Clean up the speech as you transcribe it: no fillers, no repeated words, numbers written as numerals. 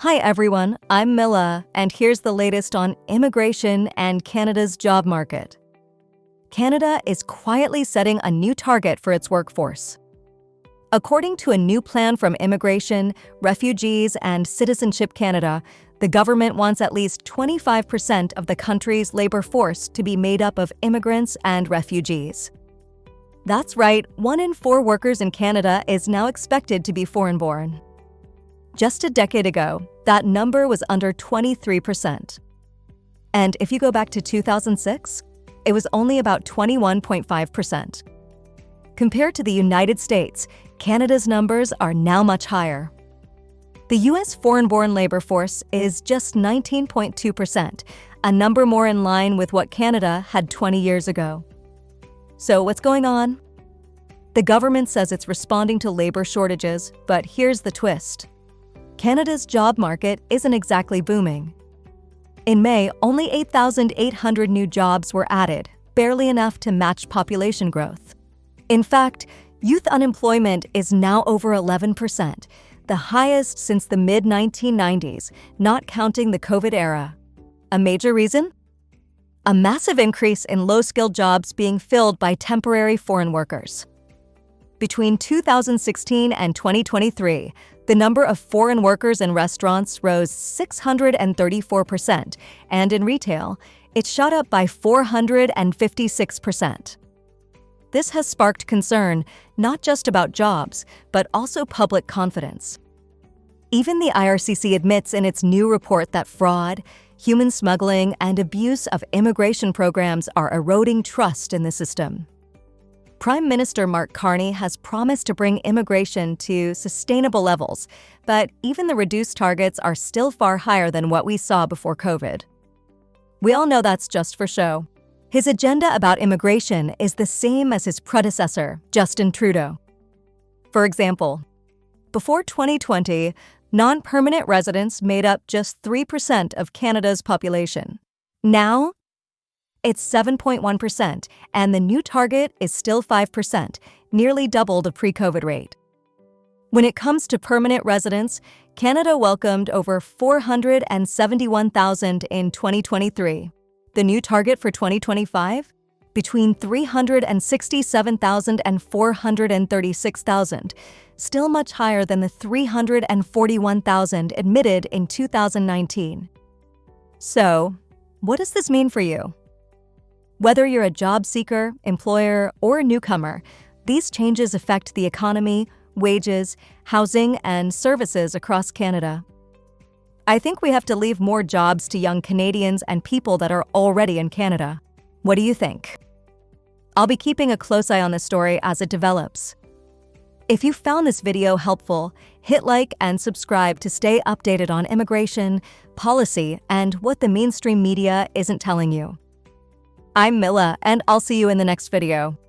Hi everyone, I'm Milla, and here's the latest on immigration and Canada's job market. Canada is quietly setting a new target for its workforce. According to a new plan from Immigration, Refugees, and Citizenship Canada, the government wants at least 25% of the country's labor force to be made up of immigrants and refugees. That's right, 1 in 4 workers in Canada is now expected to be foreign-born. Just a decade ago, that number was under 23%. And if you go back to 2006, it was only about 21.5%. Compared to the United States, Canada's numbers are now much higher. The U.S. foreign-born labor force is just 19.2%, a number more in line with what Canada had 20 years ago. So what's going on? The government says it's responding to labor shortages, but here's the twist. Canada's job market isn't exactly booming. In May, only 8,800 new jobs were added, barely enough to match population growth. In fact, youth unemployment is now over 11%, the highest since the mid-1990s, not counting the COVID era. A major reason? A massive increase in low-skilled jobs being filled by temporary foreign workers. Between 2016 and 2023, the number of foreign workers in restaurants rose 634%, and in retail, it shot up by 456%. This has sparked concern not just about jobs, but also public confidence. Even the IRCC admits in its new report that fraud, human smuggling, and abuse of immigration programs are eroding trust in the system. Prime Minister Mark Carney has promised to bring immigration to sustainable levels, but even the reduced targets are still far higher than what we saw before COVID. We all know that's just for show. His agenda about immigration is the same as his predecessor, Justin Trudeau. For example, before 2020, non-permanent residents made up just 3% of Canada's population. Now, it's 7.1%, and the new target is still 5%, nearly double the pre-COVID rate. When it comes to permanent residents, Canada welcomed over 471,000 in 2023. The new target for 2025? Between 367,000 and 436,000, still much higher than the 341,000 admitted in 2019. So, what does this mean for you? Whether you're a job seeker, employer, or a newcomer, these changes affect the economy, wages, housing, and services across Canada. I think we have to leave more jobs to young Canadians and people that are already in Canada. What do you think? I'll be keeping a close eye on this story as it develops. If you found this video helpful, hit like and subscribe to stay updated on immigration, policy, and what the mainstream media isn't telling you. I'm Milla, and I'll see you in the next video.